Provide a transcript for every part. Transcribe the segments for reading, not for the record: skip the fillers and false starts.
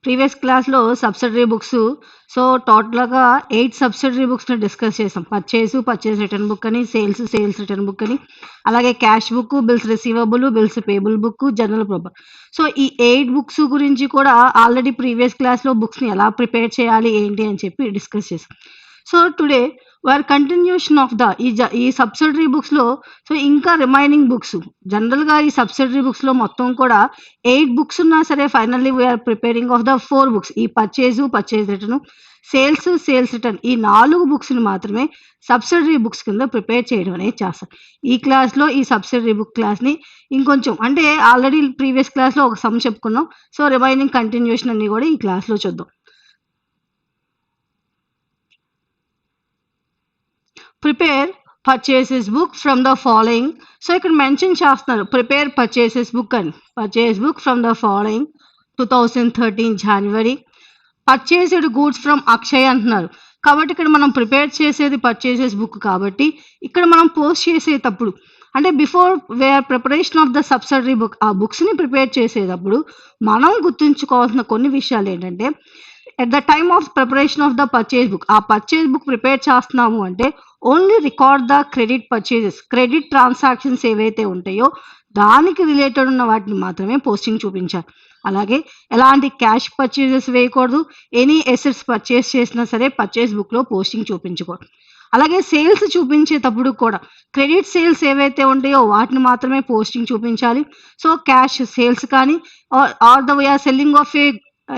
Previous క్లాస్‌లో subsidiary books. So, టోటల్‌గా 8 subsidiary బుక్స్‌ని discuss చేసాం. పర్చేజ్ రిటర్న్ బుక్ అని, సేల్స్ రిటర్న్ బుక్ అని, అలాగే cash book, bills receivable, bills payable book, general proper. So, ఈ 8 books గురించి కూడా ఆల్రెడీ ప్రీవియస్ క్లాస్‌లో బుక్స్‌ని ఎలా ప్రిపేర్ చేయాలి, ఏంటి అని చెప్పి డిస్కస్ చేసాం. సో, టుడే కంటిన్యూషన్ ఆఫ్ ఈ సబ్సిడరీ బుక్స్‌లో సో, ఇంకా రిమైనింగ్ బుక్స్ జనరల్‌గా ఈ సబ్సిడరీ బుక్స్‌లో మొత్తం కూడా 8 బుక్స్ ఉన్నా సరే finally we are preparing of the 4 books. ఈ పర్చేజ్ రిటర్న్, సేల్స్ రిటర్న్ ఈ 4 బుక్స్‌ని మాత్రమే సబ్సిడరీ బుక్స్ కింద ప్రిపేర్ చేయడం అనేది చేస్తాం. ఈ క్లాస్‌లో ఈ సబ్సిడరీ బుక్ క్లాస్‌ని ఇంకొంచెం అంటే ఆల్రెడీ ప్రీవియస్ క్లాస్‌లో ఒక సమ్ చెప్పుకున్నాం. సో, రిమైనింగ్ కంటిన్యూషన్ అన్ని కూడా ఈ క్లాస్‌లో చూద్దాం. Prepare purchases book from the following. So, ఇక్కడ మెన్షన్ చేస్తున్నారు ప్రిపేర్ పర్చేసెస్ బుక్ అని. Purchase book from the following 2013 January. Purchased goods from Akshay అంటున్నారు. కాబట్టి ఇక్కడ మనం ప్రిపేర్ చేసేది పర్చేసెస్ బుక్ కాబట్టి ఇక్కడ మనం పోస్ట్ చేసేటప్పుడు అంటే before preparation of the subsidiary book ఆ బుక్స్ని ప్రిపేర్ చేసేటప్పుడు మనం గుర్తుంచుకోవాల్సిన కొన్ని విషయాలు ఏంటంటే at the time of preparation of the purchase book ఆ పర్చేజ్ బుక్ ప్రిపేర్ చేస్తున్నాము అంటే only record the credit purchases, credit transactions ఏవైతే ఉంటాయో దానికి రిలేటెడ్ ఉన్న వాటిని మాత్రమే పోస్టింగ్ చూపించాలి. అలాగే ఎలాంటి క్యాష్ పర్చేజెస్ వేయకూడదు. ఎనీ ఎసెట్స్ పర్చేస్ చేసినా సరే పర్చేస్ బుక్లో పోస్టింగ్ చూపించకూడదు. అలాగే సేల్స్ చూపించేటప్పుడు కూడా క్రెడిట్ సేల్స్ ఏవైతే ఉంటాయో వాటిని మాత్రమే పోస్టింగ్ చూపించాలి. సో, క్యాష్ సేల్స్ కానీ or the we are selling of a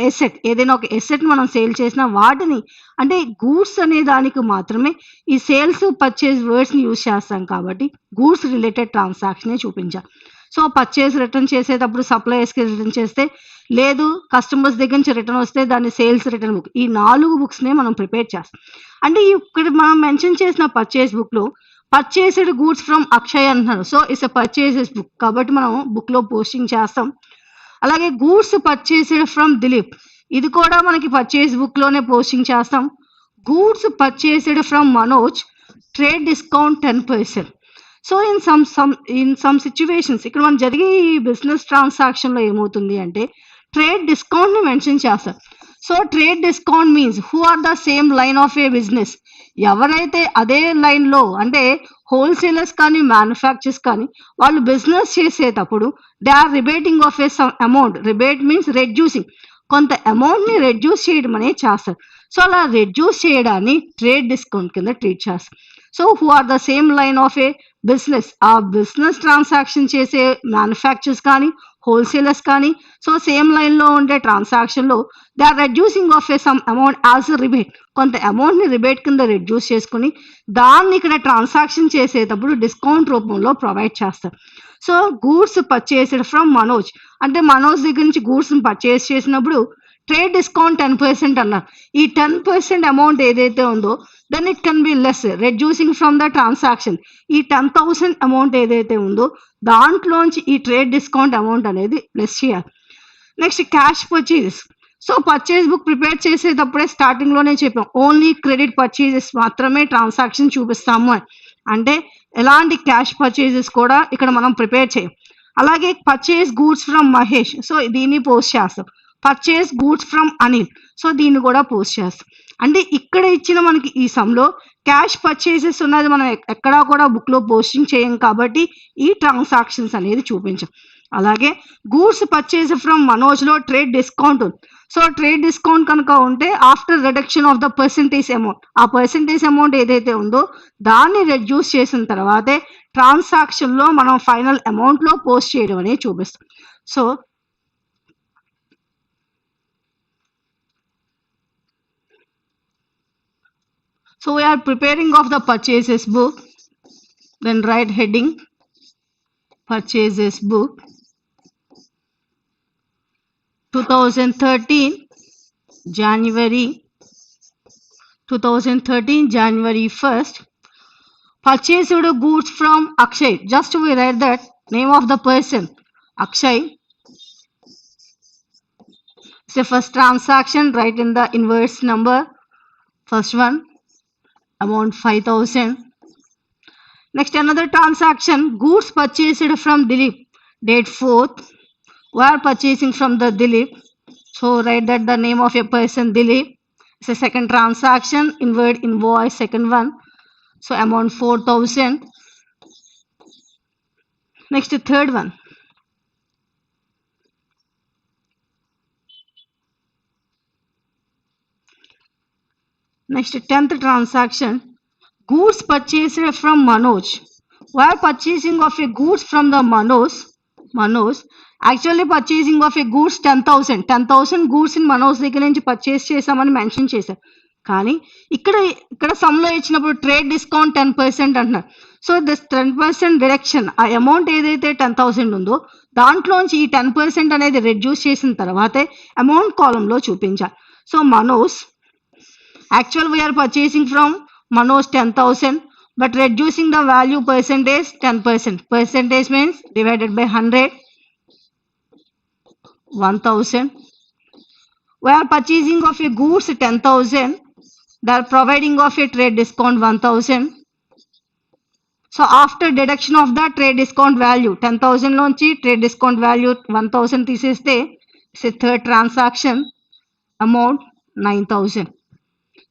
asset, ఏదైనా ఒక ఎసెట్ మనం సేల్ చేసిన వాటిని అంటే గూడ్స్ అనే దానికి మాత్రమే ఈ సేల్స్ పర్చేజ్ వర్డ్స్ని యూజ్ చేస్తాం కాబట్టి గూడ్స్ రిలేటెడ్ ట్రాన్సాక్షనే చూపించాలి. సో, పర్చేజ్ రిటర్న్ చేసేటప్పుడు సప్లయర్స్కి రిటర్న్ చేస్తే, లేదు కస్టమర్స్ దగ్గర నుంచి రిటర్న్ వస్తే దాన్ని సేల్స్ రిటర్న్ బుక్. ఈ 4 బుక్స్నే మనం ప్రిపేర్ చేస్తాం. అంటే ఇక్కడ మనం మెన్షన్ చేసిన పర్చేజ్ బుక్లో పర్చేస్డ్ గూడ్స్ ఫ్రమ్ అక్షయ్ అంటున్నారు. So, it's a purchases book కాబట్టి మనం బుక్లో పోస్టింగ్ చేస్తాం. అలాగే గూడ్స్ పర్చేస్డ్ ఫ్రమ్ దిలీప్, ఇది కూడా మనకి పర్చేస్ బుక్లోనే పోస్టింగ్ చేస్తాం. Goods purchased from Manoj, trade discount 10%. So, in some situations ఇక్కడ మనం జరిగే ఈ బిజినెస్ ట్రాన్సాక్షన్లో ఏమవుతుంది అంటే ట్రేడ్ డిస్కౌంట్ని మెన్షన్ చేస్తారు. So, trade discount means who are the same line of a business, ఎవరైతే అదే లైన్లో అంటే హోల్సేలర్స్ కానీ మ్యానుఫ్యాక్చర్స్ కానీ వాళ్ళు బిజినెస్ చేసేటప్పుడు they are rebating of a some amount. Rebate means reducing, కొంత అమౌంట్ని రెడ్యూస్ చేయడం అనేది చేస్తారు. సో, అలా రెడ్యూస్ చేయడాన్ని ట్రేడ్ డిస్కౌంట్ కింద ట్రీట్ చేస్తారు. So, who are the same line of a business, ఆ బిజినెస్ ట్రాన్సాక్షన్ చేసే మ్యానుఫ్యాక్చర్స్ కానీ హోల్సేలర్స్ కానీ సో సేమ్ లైన్లో ఉండే ట్రాన్సాక్షన్లో they are reducing of a some amount as rebate, కొంత అమౌంట్ని రిబేట్ కింద రెడ్యూస్ చేసుకుని దాన్ని ఇక్కడ ట్రాన్సాక్షన్ చేసేటప్పుడు డిస్కౌంట్ రూపంలో ప్రొవైడ్ చేస్తారు. So, goods purchased from Manoj అంటే మనోజ్ దగ్గర నుంచి గూడ్స్ని పర్చేస్ చేసినప్పుడు ట్రేడ్ డిస్కౌంట్ 10% అన్నారు. ఈ 10% అమౌంట్ ఏదైతే ఉందో then it can be less reducing from the transaction. ఈ 10,000 అమౌంట్ ఏదైతే ఉందో దాంట్లోంచి ఈ ట్రేడ్ డిస్కౌంట్ అమౌంట్ అనేది లెస్ చేయాలి. Next cash purchases. So, purchase book prepare చేసేటప్పుడే స్టార్టింగ్లోనే చెప్పాం ఓన్లీ క్రెడిట్ పర్చేజెస్ మాత్రమే ట్రాన్సాక్షన్ చూపిస్తాము అని. అంటే ఎలాంటి క్యాష్ పర్చేజెస్ కూడా ఇక్కడ మనం ప్రిపేర్ చేయం. అలాగే purchase goods from Mahesh, so దీన్ని పోస్ట్ చేస్తాం. Purchase goods from Anil, so దీన్ని కూడా పోస్ట్ చేస్తాం. అంటే ఇక్కడ ఇచ్చిన మనకి ఈ సమ్లో క్యాష్ పర్చేసెస్ ఉన్నది మనం ఎక్కడా కూడా బుక్లో పోస్టింగ్ చేయం కాబట్టి ఈ ట్రాన్సాక్షన్స్ అనేది చూపించాం. అలాగే గూడ్స్ పర్చేజ్ ఫ్రమ్ మనోజ్లో ట్రేడ్ డిస్కౌంట్ ఉంది. సో, ట్రేడ్ డిస్కౌంట్ కనుక ఉంటే after reduction of the percentage amount, ఆ పర్సెంటేజ్ అమౌంట్ ఏదైతే ఉందో దాన్ని రెడ్యూస్ చేసిన తర్వాతే ట్రాన్సాక్షన్లో మనం ఫైనల్ అమౌంట్లో పోస్ట్ చేయడం అనేది చూపిస్తాం. So we are preparing of the purchases book, then write heading purchases book 2013 January 1st. Purchased goods from Akshay, just we write that name of the person Akshay. So first transaction, write in the inverse number, first one amount 5,000. Next another transaction, goods purchased from Dilip, date 4th. We are purchasing from the Dilip. So write that the name of a person Dilip. It's a second transaction, inward invoice, second one. So amount 4,000. Next, the third one. Next, 10th transaction, goods purchased from Manoj. While purchasing of a goods from the Manoj, actually purchasing of a goods 10,000 goods in Manoj దగ్గర నుంచి purchase చేసామని mention చేశారు. కానీ ఇక్కడ సమ్లో ఇచ్చినప్పుడు trade discount 10% అంటున్నారు. So this 10% deduction, ఆ amount ఏదైతే 10,000 ఉందో దాంట్లోంచి ఈ 10% అనేది రెడ్యూస్ చేసిన తర్వాతే అమౌంట్ కాలంలో చూపించాలి. So Manoj, actual we are purchasing from Manoj 10,000, but reducing the value percentage 10%. Percentage means divided by 100, 1,000. We are purchasing of a goods 10,000. They are providing of a trade discount 1,000. So after deduction of the trade discount value 10,000 lonchi trade discount value 1,000 తీసేస్తే it's a third transaction, amount 9,000.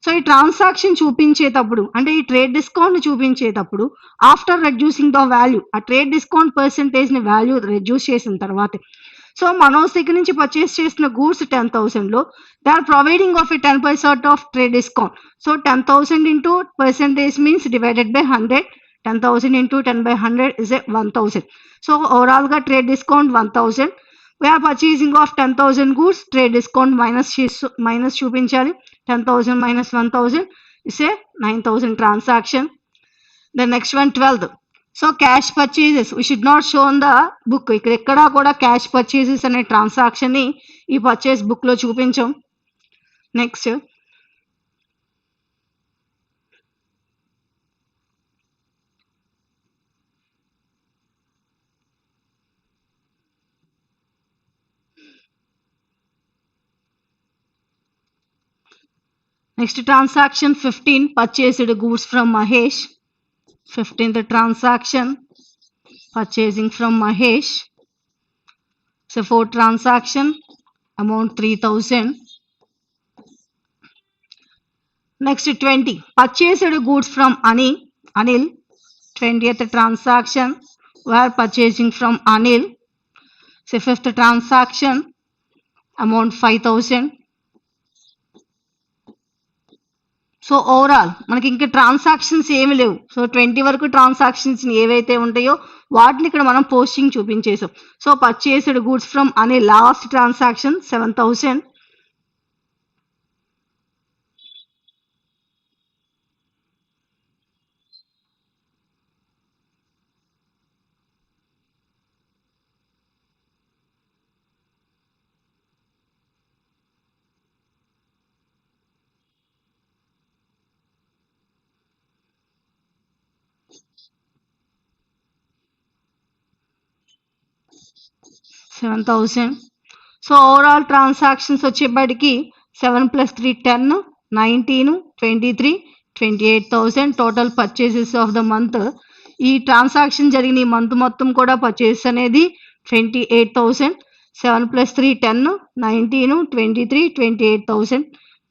So ఈ transaction చూపించేటప్పుడు అంటే ఈ trade discount చూపించేటప్పుడు after reducing the value, ఆ trade discount percentage ని value reduce చేసిన తర్వాత, సో మనోజ్ దగ్గర నుంచి పర్చేస్ చేసిన గూడ్స్ 10,000లో they are providing of a 10% of trade discount. So 10,000 into percentage means divided by 100, 10,000 into 10/100 is a 1,000. So overall ga trade discount 1,000. We are purchasing of 10,000 goods, trade discount minus చూపించాలి. 10,000 minus 1,000 is a 9,000 transaction. The next one 12th. So cash purchases we should not show on the book. ఇక్కడ ఎక్కడా కూడా cash purchases అనే transaction ని ఈ purchase book లో చూపించాం. Next, next transaction 15, purchased goods from Mahesh. 15th transaction, purchasing from Mahesh. So 4th transaction, amount 3,000. Next 20, purchased goods from Anil. 20th transaction, we are purchasing from Anil. So 5th transaction, amount 5,000. So overall మనకి ఇంకా transactions ఏమి లేవు. So 20 వరకు transactions ఏవైతే ఉంటాయో వాటిని ఇక్కడ మనం పోస్టింగ్ చూపించేసాం. సో పర్చేస్డ్ గూడ్స్ ఫ్రమ్ అనే last transaction 7,000. So overall transactions వచ్చేప్పటికి 7 + 3 10, 19, 23, 28,000 total purchases of the month. ఈ ట్రాన్సాక్షన్ జరిగిన ఈ మంత్ మొత్తం కూడా పర్చేస్ అనేది 28,000. 7 + 3 10, 19, 23, 28,000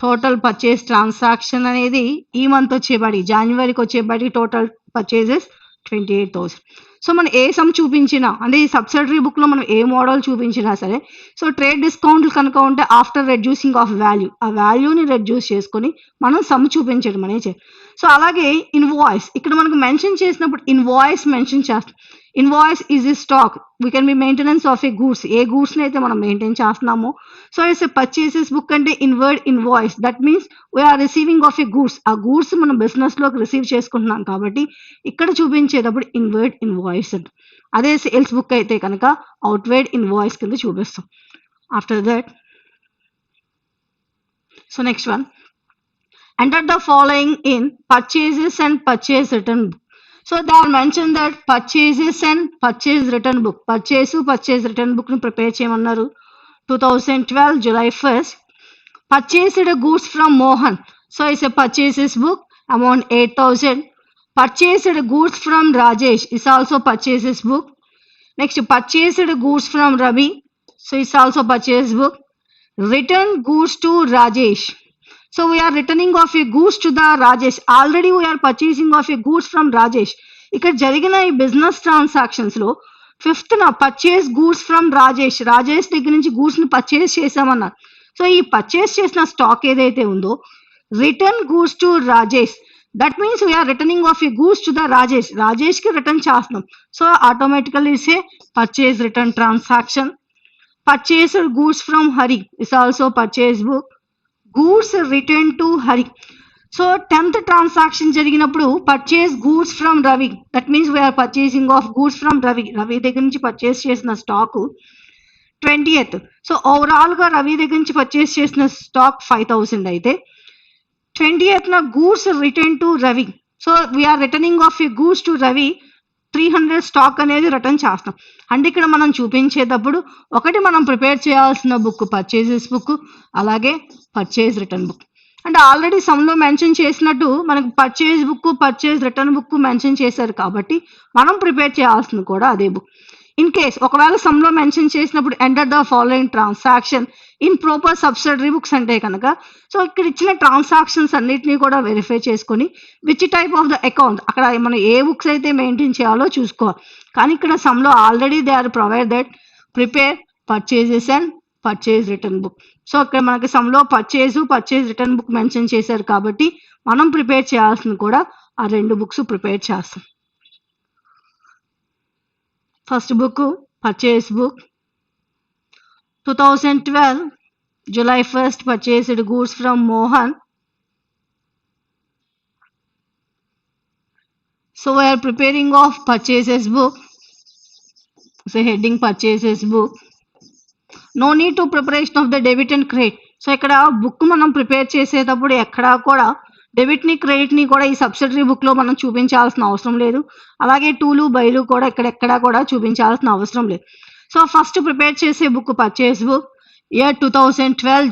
టోటల్ పర్చేస్ ట్రాన్సాక్షన్ అనేది ఈ మంత్ వచ్చేపాటి జనవరికి వచ్చేపాటి టోటల్ పర్చేసెస్ 28,000. సో మనం ఏ సమ్ చూపించినా అంటే ఈ సబ్సిడరీ బుక్లో మనం ఏ మోడల్ చూపించినా సరే, సో ట్రేడ్ డిస్కౌంట్లు కనుక ఉంటే ఆఫ్టర్ రెడ్యూసింగ్ ఆఫ్ వాల్యూ, ఆ వాల్యూని రెడ్యూస్ చేసుకొని మనం సమ్ చూపించడం అనేది. సో అలాగే ఇన్వాయిస్ ఇక్కడ మనకు మెన్షన్ చేసినప్పుడు ఇన్వాయిస్ మెన్షన్ చేస్తాం. Invoice is a stock, we can be maintenance of a goods, ఏ గూడ్స్ని అయితే మనం మెయింటైన్ చేస్తున్నామో. So it's a purchases book అంటే inward invoice, that means we are receiving of a goods, ఆ గూడ్స్ మనం బిజినెస్లోకి రిసీవ్ చేసుకుంటున్నాం కాబట్టి ఇక్కడ చూపించేటప్పుడు ఇన్వర్డ్ ఇన్వాయిస్ అంట. అదే సేల్స్ బుక్ అయితే కనుక అవుట్వర్డ్ ఇన్వాయిస్ కింద చూపిస్తాం. After that, so next one, enter the following in purchases and purchase return book. So they are mentioned that purchases and purchase return book, purchase return book ని prepare చేయమన్నారు. 2012 July 1st, purchased goods from Mohan. So it's a purchases book, amount 8,000. Purchased goods from Rajesh is also purchases book. Next, purchased goods from Ravi, so it's also purchase book. Return goods to Rajesh. So we are returning of a goods to the Rajesh. Already we are purchasing of a goods from Rajesh. ఇక్కడ జరిగిన ఈ business ట్రాన్సాక్షన్స్ లో fifth నా purchase goods from Rajesh దగ్గర నుంచి goods ని purchase చేసామన్నారు. సో ఈ పర్చేస్ చేసిన స్టాక్ ఏదైతే ఉందో return goods to Rajesh, that means we are returning of a goods to the Rajesh కి రిటర్న్ చేస్తున్నాం. So automatically it's a purchase return transaction. Purchased goods from Hari is also purchase book. Goods returned to Hari. So 10th transaction జరిగినప్పుడు purchase goods from Ravi. That means we are purchasing of goods from Ravi. Ravi దగ్గర నుంచి purchase చేసిన stock 20th. So overall గా రవి దగ్గర నుంచి purchase చేసిన stock 5000 అయితే 20th నా goods return to Ravi. So we are returning of a goods to Ravi 300 stock అనేది రిటర్న్ చేస్తాం. అంటే ఇక్కడ మనం చూపించేటప్పుడు ఒకటి మనం ప్రిపేర్ చేయాల్సిన బుక్ పర్చేజెస్ బుక్, అలాగే పర్చేజ్ రిటర్న్ బుక్. అంటే ఆల్రెడీ సమ్లో మెన్షన్ చేసినట్టు మనకు purchase book purchase return book mention చేశారు కాబట్టి మనం ప్రిపేర్ చేయాల్సింది కూడా అదే బుక్. ఇన్ కేస్ ఒకవేళ సమ్లో మెన్షన్ చేసినప్పుడు enter the following transaction in proper subsidiary books అంటే కనుక సో ఇక్కడ ఇచ్చిన ట్రాన్సాక్షన్స్ అన్నిటినీ కూడా వెరిఫై చేసుకొని which type of the account అక్కడ మనం ఏ బుక్స్ అయితే మెయింటైన్ చేయాలో చూసుకోవాలి. కానీ ఇక్కడ సమ్లో already they are provide that prepare purchases and purchase return book. So ఇక్కడ మనకి సమ్లో పర్చేజ్ రిటర్న్ బుక్ మెన్షన్ చేశారు కాబట్టి మనం ప్రిపేర్ చేయాల్సింది కూడా ఆ రెండు బుక్స్ ప్రిపేర్ చేస్తాం. First book purchase book 2012 July 1st purchased goods from Mohan. So we are preparing of purchases book. So heading purchases book. No need to preparation of the debit and credit. So ఇక్కడ book మనం prepare చేసేటప్పుడు ఎక్కడా కూడా debit ని credit ని కూడా ఈ subsidiary book లో మనం చూపించాల్సిన అవసరం లేదు. అలాగే టూలు బైలు కూడా ఎక్కడెక్కడా కూడా చూపించాల్సిన అవసరం లేదు. సో ఫస్ట్ ప్రిపేర్ చేసే book purchase book year 2012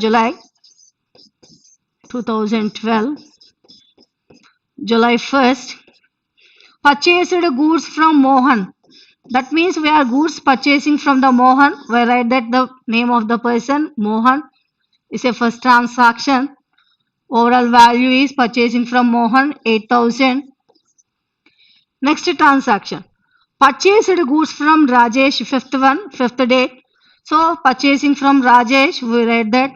July 1st purchased goods from Mohan. That means we are goods purchasing from the Mohan. We write that the name of the person Mohan is a first transaction. Overall value is purchasing from Mohan 8000. Next transaction purchased goods from Rajesh, fifth date. So purchasing from Rajesh, we write that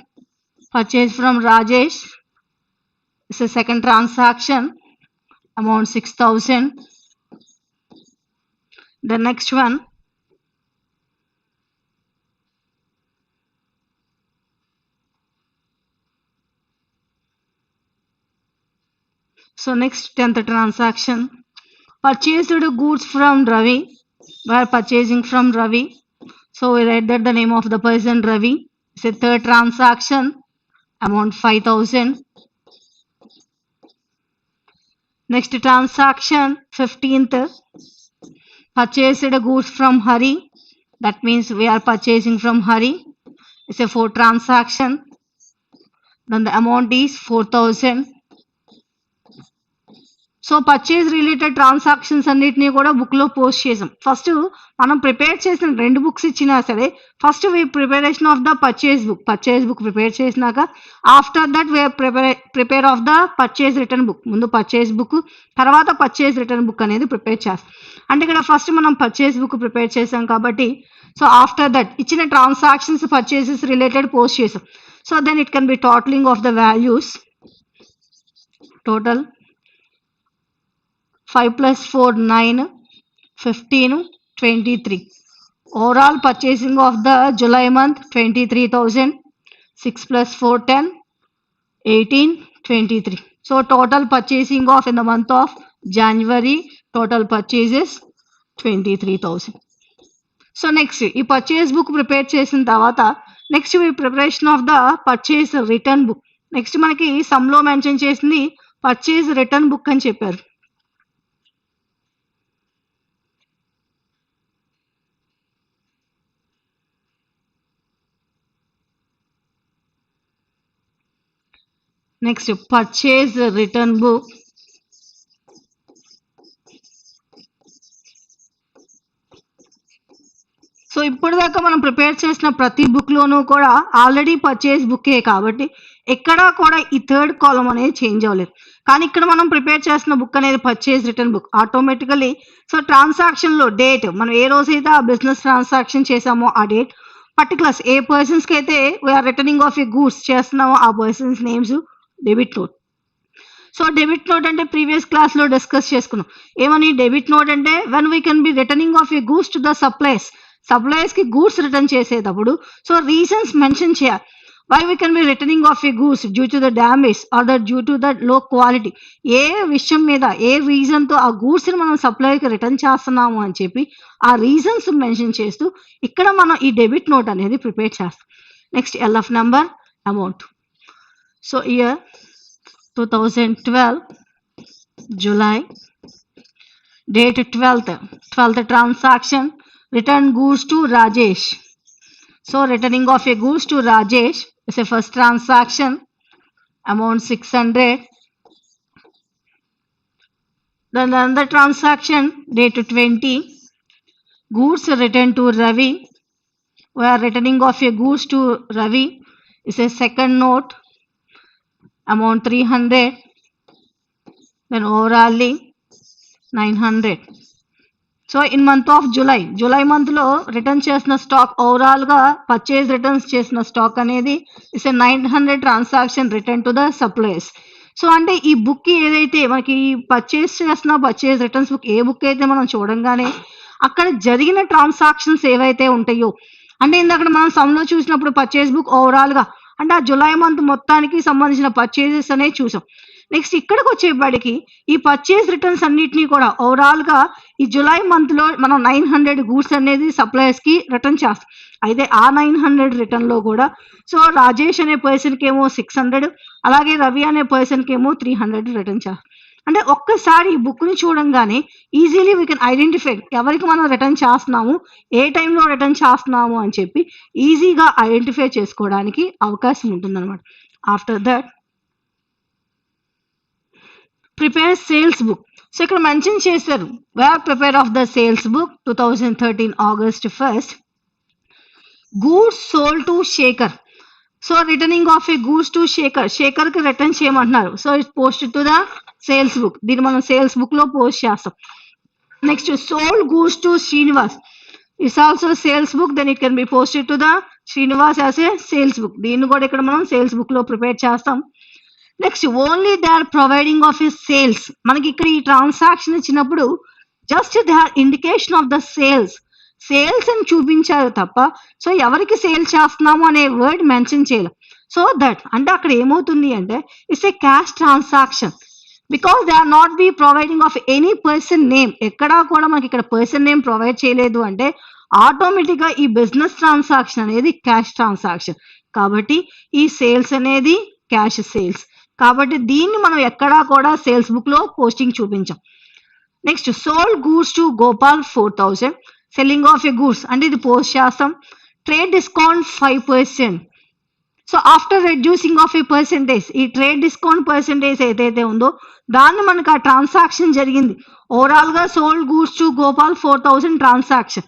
purchase from Rajesh is a second transaction, amount 6000. The next one so next 10th transaction purchased goods from Ravi. We are purchasing from Ravi. So we write that the name of the person Ravi. It's a third transaction, amount 5000. Next transaction 15th purchased goods from Hari. That means we are purchasing from Hari. It's a fourth transaction. Then the amount is 4000. So purchase related transactions అన్నిటినీ కూడా book లో post చేసాం. First మనం prepare చేసిన రెండు books ఇచ్చినా సరే first preparation of the purchase book prepare చేసినాక after that prepare of the purchase return book. ముందు పర్చేజ్ బుక్ తర్వాత పర్చేజ్ రిటర్న్ బుక్ అనేది ప్రిపేర్ చేస్తాం. అంటే ఇక్కడ ఫస్ట్ మనం పర్చేజ్ బుక్ ప్రిపేర్ చేసాం కాబట్టి సో ఆఫ్టర్ దట్ ఇచ్చిన ట్రాన్సాక్షన్స్ పర్చేజెస్ రిలేటెడ్ పోస్ట్ చేసాం. So then it can be totaling of the values. Total 5 plus 4 9 15 23. Overall purchasing of the July month 23,000. 6 plus 4 10 18 23. So total purchasing of in the month of January total purchases 23,000. So next ఈ purchase book prepare చేసిన తర్వాత next preparation of the purchase return book. Next మనకి సమ్లో mention చేసింది purchase return book అని చెప్పారు. Next purchase return book. So ఇప్పటిదాకా మనం prepare చేసిన ప్రతి బుక్లోనూ కూడా ఆల్రెడీ పర్చేస్ బుక్కే కాబట్టి ఎక్కడా కూడా ఈ థర్డ్ కాలం అనేది చేంజ్ అవ్వలేదు. కానీ ఇక్కడ మనం ప్రిపేర్ చేసిన బుక్ అనేది purchase return book automatically. So ట్రాన్సాక్షన్లో డేట్ మనం ఏ రోజైతే ఆ బిజినెస్ ట్రాన్సాక్షన్ చేసామో ఆ డేట్, పర్టికులర్స్ ఏ పర్సన్స్కి అయితే we are returning of a goods చేస్తున్నామో ఆ persons names, debit note. So debit note అంటే ప్రీవియస్ క్లాస్లో డిస్కస్ చేసుకున్నాం. ఏమని? డెబిట్ నోట్ అంటే when we can be returning of a goods to the సప్లయర్స్కి గూడ్స్ రిటర్న్ చేసేటప్పుడు సో రీజన్స్ మెన్షన్ చేయాలి. Why we can be returning of a goods due to the damage or the due to the low quality, ఏ విషయం మీద ఏ రీజన్తో ఆ గూడ్స్ని మనం సప్లయర్కి return చేస్తున్నాము అని చెప్పి ఆ రీజన్స్ మెన్షన్ చేస్తూ ఇక్కడ మనం ఈ డెబిట్ నోట్ అనేది ప్రిపేర్ చేస్తాం. Next LF number, amount. So year 2012 July, date 12th transaction, return goods to Rajesh. So returning of a goods to Rajesh is a first transaction, amount 600. Then another transaction, date 20, goods returned to Ravi. We are returning of a goods to Ravi is a second note, amount 300. Then overall 900. So in month of July మంత్లో return చేసిన stock ఓవరాల్గా purchase returns చేసిన stock అనేది is a 900 transaction return to the suppliers. So అంటే ఈ book ఏదైతే మనకి purchase చేసిన పర్చేజ్ రిటర్న్స్ బుక్ ఏ బుక్ అయితే మనం చూడంగానే అక్కడ జరిగిన ట్రాన్సాక్షన్స్ ఏవైతే ఉంటాయో, అంటే ఇందాక మనం సమ్లో చూసినప్పుడు పర్చేజ్ బుక్ ఓవరాల్గా అంటే ఆ జూలై మంత్ మొత్తానికి సంబంధించిన పర్చేజెస్ అనేవి చూసాం. నెక్స్ట్ ఇక్కడికి వచ్చేపాటికి ఈ పర్చేజ్ రిటర్న్స్ అన్నిటినీ కూడా ఓవరాల్గా ఈ జూలై మంత్లో మనం 900 గూడ్స్ అనేది సప్లయర్స్కి రిటర్న్ చేస్తాం. అయితే ఆ 900 రిటర్న్లో కూడా సో రాజేష్ అనే పర్సన్కి ఏమో 600, అలాగే రవి అనే పర్సన్కి ఏమో 300 రిటర్న్ చేస్తాం. అంటే ఒక్కసారి ఈ బుక్ని చూడంగానే ఈజీలీ వీ కెన్ ఐడెంటిఫై ఎవరికి మనం రిటర్న్ చేస్తున్నాము, ఏ టైంలో రిటర్న్ చేస్తున్నాము అని చెప్పి ఈజీగా ఐడెంటిఫై చేసుకోవడానికి అవకాశం ఉంటుందన్నమాట. After that prepare sales book. So ఇక్కడ మెన్షన్ చేశారు where prepare of the sales book 2013 August 1st. Goods sold to Shekhar. So returning of a goods to శేఖర్కి రిటర్న్ చేయమంటున్నారు. So it's post to the sales book. దీన్ని మనం sales బుక్లో post చేస్తాం. Next sold goods to Srinivas. It's also sales book, then it can be posted to the Srinivas as a sales book. దీన్ని కూడా ఇక్కడ మనం సేల్స్ బుక్లో ప్రిపేర్ చేస్తాం. Next only they are providing of a sales. మనకి ఇక్కడ ఈ ట్రాన్సాక్షన్ ఇచ్చినప్పుడు just they are indication of the sales అని చూపించారు తప్ప సో ఎవరికి సేల్ చేస్తున్నాము అనే వర్డ్ మెన్షన్ చేయాలి. సో దట్ అంటే అక్కడ ఏమవుతుంది అంటే it's a cash transaction because they are not be providing of any person name. ఎక్కడా కూడా మనకి ఇక్కడ పర్సన్ నేమ్ ప్రొవైడ్ చేయలేదు అంటే ఆటోమేటిక్గా ఈ బిజినెస్ ట్రాన్సాక్షన్ అనేది క్యాష్ ట్రాన్సాక్షన్. కాబట్టి ఈ సేల్స్ అనేది క్యాష్ సేల్స్. కాబట్టి దీన్ని మనం ఎక్కడా కూడా సేల్స్ బుక్లో పోస్టింగ్ చూపించాం. Next sold goods to Gopal 4000. Selling of a goods అంటే ఇది పోస్ట్ చేస్తాం. Trade discount 5%. So after reducing of A percentage, ఈ ట్రేడ్ డిస్కౌంట్ పర్సెంటేజ్ ఏదైతే ఉందో దాన్ని మనకు ఆ ట్రాన్సాక్షన్ జరిగింది. ఓవరాల్గా sold goods to Gopal 4000 transaction.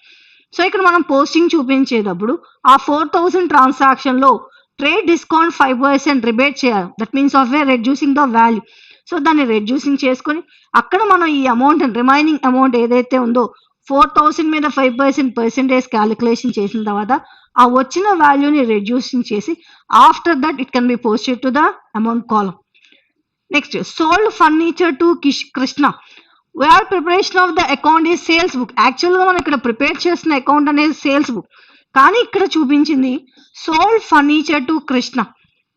So ఇక్కడ మనం పోస్టింగ్ చూపించేటప్పుడు ఆ 4000 ట్రాన్సాక్షన్లో ట్రేడ్ డిస్కౌంట్ 5% రిబేట్ చేయాలి. That means of A reducing the value. So దాన్ని రెడ్యూసింగ్ చేసుకొని అక్కడ మనం ఈ అమౌంట్ రిమైనింగ్ అమౌంట్ ఏదైతే ఉందో 4000 మీద 5% పర్సెంటేజ్ క్యాలిక్యులేషన్ చేసిన తర్వాత ఆ వచ్చిన వాల్యూని రెడ్యూసింగ్ చేసి after that it can be posted to the amount column. Next sold furniture to Krishna. Where preparation of the account is sales book. యాక్చువల్గా మనం ఇక్కడ ప్రిపేర్ చేసిన అకౌంట్ అనేది సేల్స్ బుక్, కానీ ఇక్కడ చూపించింది sold furniture to Krishna.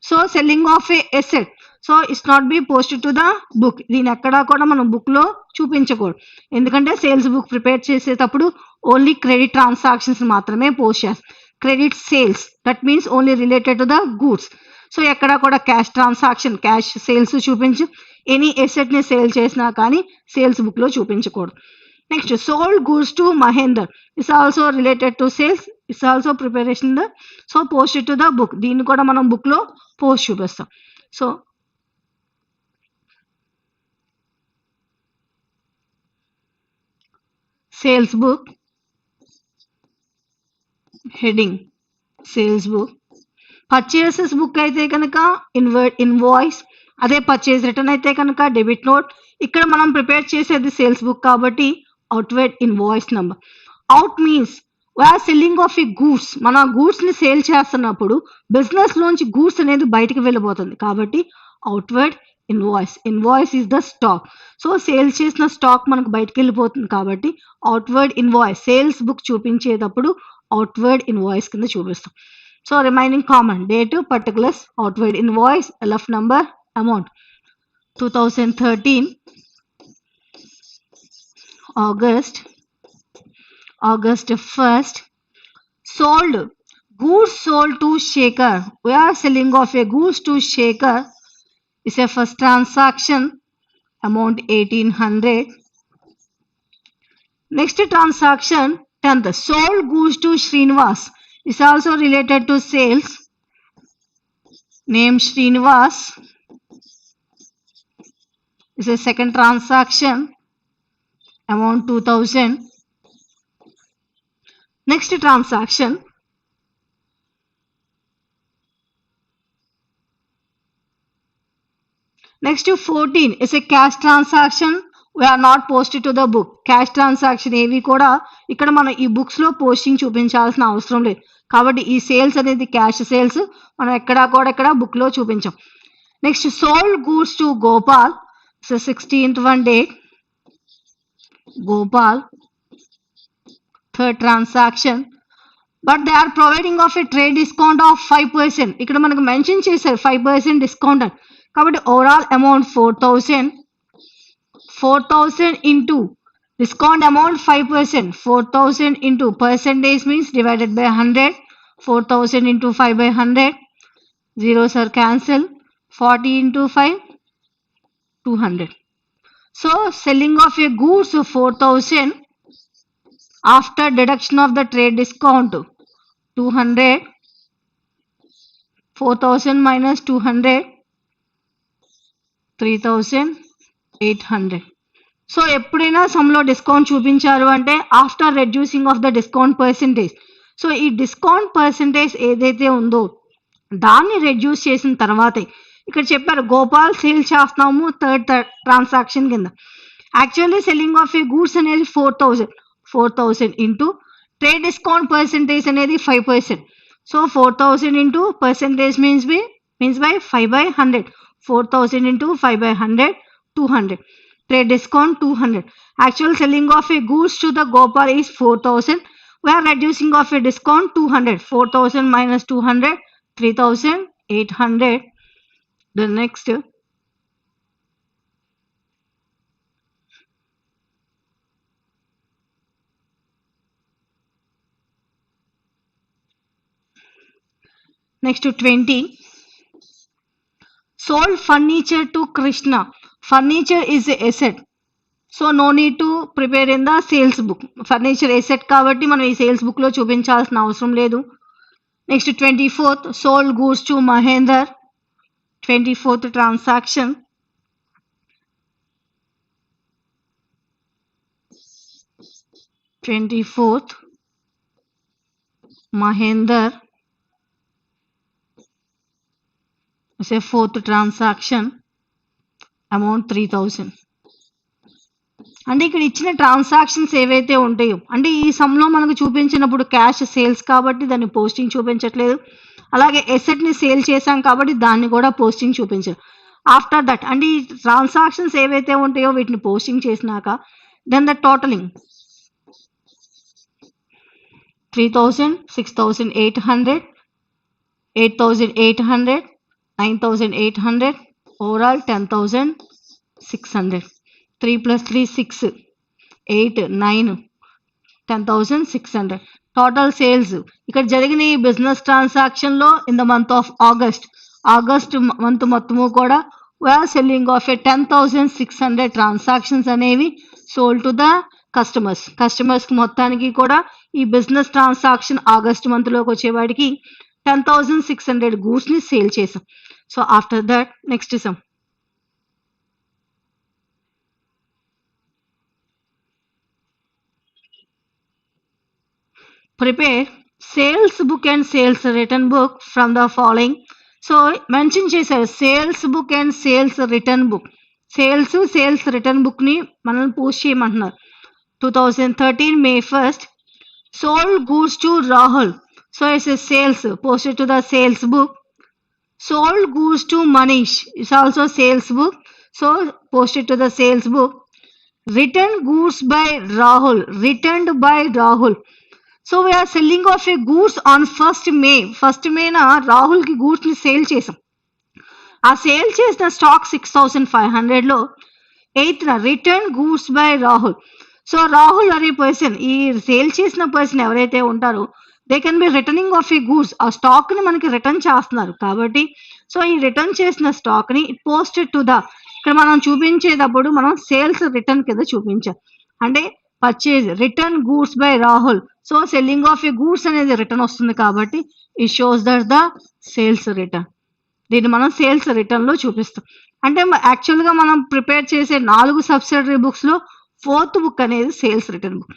So selling of a asset. So it's not be posted to the book. దీని ఎక్కడా కూడా మనం బుక్లో చూపించకూడదు, ఎందుకంటే సేల్స్ బుక్ ప్రిపేర్ చేసేటప్పుడు ఓన్లీ క్రెడిట్ ట్రాన్సాక్షన్స్ మాత్రమే పోస్ట్ చేస్తాం. Credit sales that means only related to the goods. So ఎక్కడా కూడా క్యాష్ ట్రాన్సాక్షన్ క్యాష్ సేల్స్ చూపించు. ఎనీ ఎసెట్ని సేల్ చేసినా కానీ సేల్స్ బుక్లో చూపించకూడదు. Next sold goods to Mahender it's also related to sales. It's also preparation the so post to the book. దీన్ని కూడా మనం బుక్లో పోస్ట్ చూపిస్తాం. So sales book, heading sales book. Purchases book అయితే కనుక ఇన్వాయిస్, అదే పర్చేస్ రిటర్న్ అయితే కనుక డెబిట్ నోట్. ఇక్కడ మనం ప్రిపేర్ చేసేది సేల్స్ బుక్ కాబట్టి outward invoice number. Out means we are selling of ఈ గూడ్స్. మన గూడ్స్ ని సేల్ చేస్తున్నప్పుడు బిజినెస్ లోంచి గూడ్స్ అనేది బయటకు వెళ్ళిపోతుంది కాబట్టి outward invoice. Invoice is the stock. So sale చేసిన స్టాక్ మనకు బయటకు వెళ్ళిపోతుంది కాబట్టి అవుట్వర్డ్ ఇన్వాయిస్. సేల్స్ బుక్ చూపించేటప్పుడు అవుట్వర్డ్ ఇన్వాయిస్ కింద చూపిస్తాం. So remaining common date, particulars, outward invoice, LF number, amount. 2013 August 1st. Sold. Goods sold to Shaker. We are selling of a goods to Shaker. Is a first transaction. Amount 1800. Next transaction 10th. Sold goods to Srinivas. Is also related to sales. Name Srinivas. Is a second transaction. Amount 2000. Next transaction. Next to 14 is a cash transaction. We are not posted to the book. Cash transaction ఏవి కూడా ఇక్కడ మనం ఈ books లో posting చూపించాల్సిన అవసరం లేదు కాబట్టి ఈ సేల్స్ అనేది క్యాష్ సేల్స్ మనం ఎక్కడా కూడా ఇక్కడ బుక్ లో చూపించాం. Next sold goods to Gopal. So 16th one date. Gopal. Third transaction. But they are providing of a trade discount of 5%. ఇక్కడ మనకు మెన్షన్ చేశారు 5% డిస్కౌంట్ అని కాబట్టి overall amount 4000 into discount amount 5%. 4000 into percentage means divided by 100. 4000 into 5 by 100. Zeros are cancel. 40 into 5 200. So selling of a goods 4000 after deduction of the trade discount 200. 4000 minus 200 3800. So ఎప్పుడైనా సమ్లో discount చూపించారు అంటే after reducing of the discount percentage. So ఈ discount percentage ఏదైతే ఉందో దాన్ని reduce చేసిన తర్వాతే ఇక్కడ చెప్పారు గోపాల్ సేల్ చేస్తాము థర్డ్ ట్రాన్సాక్షన్ కింద. Actually selling of a goods అనేది 4000 ఇంటూ ట్రేడ్ డిస్కౌంట్ పర్సెంటేజ్ అనేది 5%. So 4000 into percentage means by 5 by 100. 4000 into 5 by 100 200. Trade discount 200. Actual selling of a goods to the Gopal is 4000. We are reducing of a discount 200. 4000 minus 200 3800. The next to 20. Sold furniture to Krishna. Furniture is a asset. So no need to prepare in the sales book. Furniture asset కాబట్టి మనం ఈ sales book లో చూపించాల్సిన అవసరం లేదు. Next 24th sold goods to Mahendra. 24th transaction. Mahendra. It's a fourth transaction. Amount 3000. అంటే ఇక్కడ ఇచ్చిన ట్రాన్సాక్షన్స్ ఏవైతే ఉంటాయో అంటే ఈ సమ్లో మనకు చూపించినప్పుడు క్యాష్ సేల్స్ కాబట్టి దాన్ని పోస్టింగ్ చూపించట్లేదు. అలాగే ఎసెట్ ని సేల్ చేశాం కాబట్టి దాన్ని కూడా పోస్టింగ్ చూపించారు. ఆఫ్టర్ దట్ అంటే ఈ ట్రాన్సాక్షన్స్ ఏవైతే ఉంటాయో వీటిని పోస్టింగ్ చేసినాక then the totalling 3000 6800 8800 9800 overall 10600. 3 plus 3 6 8 9 10600 total sales. ఇక్కడ జరిగిన ఈ బిజినెస్ ట్రాన్సాక్షన్ లో in the month of August month మొత్తము కూడా we are selling of a 10600 transactions అనేవి సోల్డ్ టు ద కస్టమర్స్ మొత్తానికి కూడా ఈ బిజినెస్ ట్రాన్సాక్షన్ ఆగస్ట్ మంత్ లోకి వచ్చేవాడికి 10600 గూడ్స్ ని సేల్ చేసాం. So after that next sum prepare sales book and sales return book from the following. So mention చేశారు sales book and sales return book. Sales return బుక్ని మనల్ని post చేయమంటున్నారు. 2013 May 1st, sold goods to Rahul. So it's a sales posted to the sales book. Sold goods to Manish. It's also sales book. So posted to the sales book. Returned goods by Rahul. Returned by Rahul. So we are selling off a goods on 1st May. 1st May na Rahul ki goods ni sale chesam. ఆ sale చేసిన stock 6500లో 8th return goods by Rahul. So Rahul అనే person, ఈ sale చేసిన person ఎవరైతే ఉంటారో they can be returning of ఈ goods. ఆ స్టాక్ ని మనకి రిటర్న్ చేస్తున్నారు కాబట్టి సో ఈ రిటర్న్ చేసిన స్టాక్ ని పోస్టెడ్ టు ద, ఇక్కడ మనం చూపించేటప్పుడు మనం సేల్స్ రిటర్న్ కింద చూపించాం. అంటే purchase return goods by Rahul. So selling of ఈ గూడ్స్ అనేది రిటర్న్ వస్తుంది కాబట్టి it shows that the sales return. దీన్ని మనం సేల్స్ రిటర్న్లో చూపిస్తాం. అంటే యాక్చువల్గా మనం ప్రిపేర్ చేసే 4 సబ్సిడరీ బుక్స్లో 4th బుక్ అనేది సేల్స్ రిటర్న్ బుక్.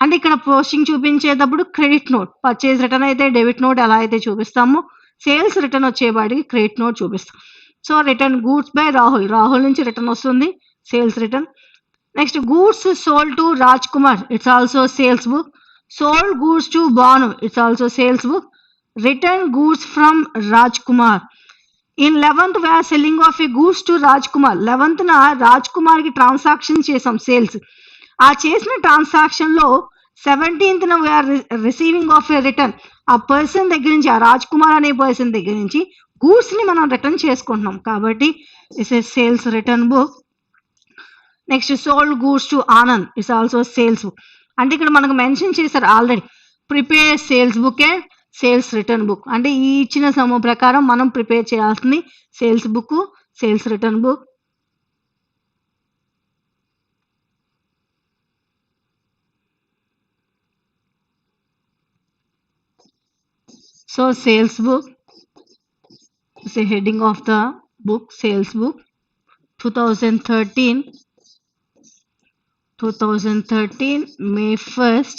అంటే ఇక్కడ పోస్టింగ్ చూపించేటప్పుడు క్రెడిట్ నోట్, పర్చేజ్ రిటర్న్ అయితే డెబిట్ నోట్ ఎలా అయితే చూపిస్తామో సేల్స్ రిటర్న్ వచ్చేవాడికి క్రెడిట్ నోట్ చూపిస్తాం. So return goods by Rahul, Rahul నుంచి రిటర్న్ వస్తుంది sales return. Next goods sold to Raj Kumar, it's also sales book. Sold goods to Banu, it's also sales book. Return goods from Raj Kumar. In 11th we are selling off a goods to Raj Kumar. 11th Raj Kumar కి transaction చేసాం sales. ఆ చేసిన transaction లో 17th we are receiving of A return. ఆ person దగ్గర నుంచి, ఆ రాజ్ కుమార్ అనే పర్సన్ దగ్గర నుంచి గూడ్స్ ని మనం రిటర్న్ చేసుకుంటున్నాం కాబట్టి it's a sales return book. Next sold goods to Anand, it's also sales book. అంటే ఇక్కడ మనకు మెన్షన్ చేశారు already prepare sales book and sales return book. అంటే ఈ ఇచ్చిన సమూహ ప్రకారం మనం ప్రిపేర్ చేయాల్సింది sales book, sales return book. So sales book is the heading of the book, sales book. 2013 May 1st,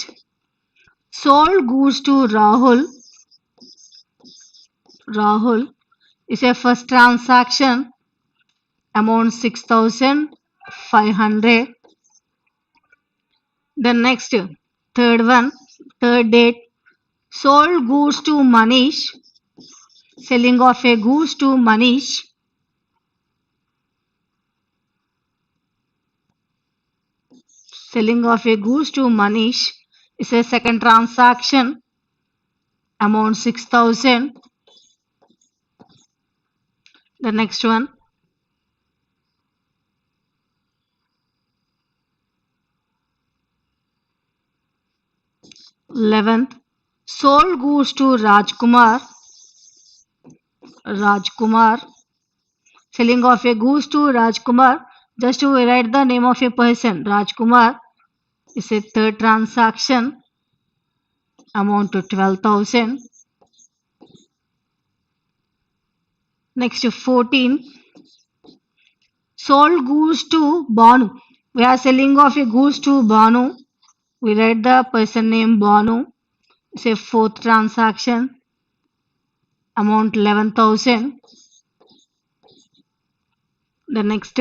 sold goods to Rahul. Rahul is a first transaction, amount 6500. The next third date, sold goods to Manish, selling of a goods to Manish. Selling of a goods to Manish is a second transaction, amount 6000. The next one, eleventh, sold goods to Raj Kumar. Selling of a goods to Raj Kumar. Just to write the name of a person, Raj Kumar is a third transaction, amount to 12,000. Next 14, sold goods to Banu. We are selling of a goods to Banu. We write the person name Banu. It's a fourth transaction, amount 11,000. The next,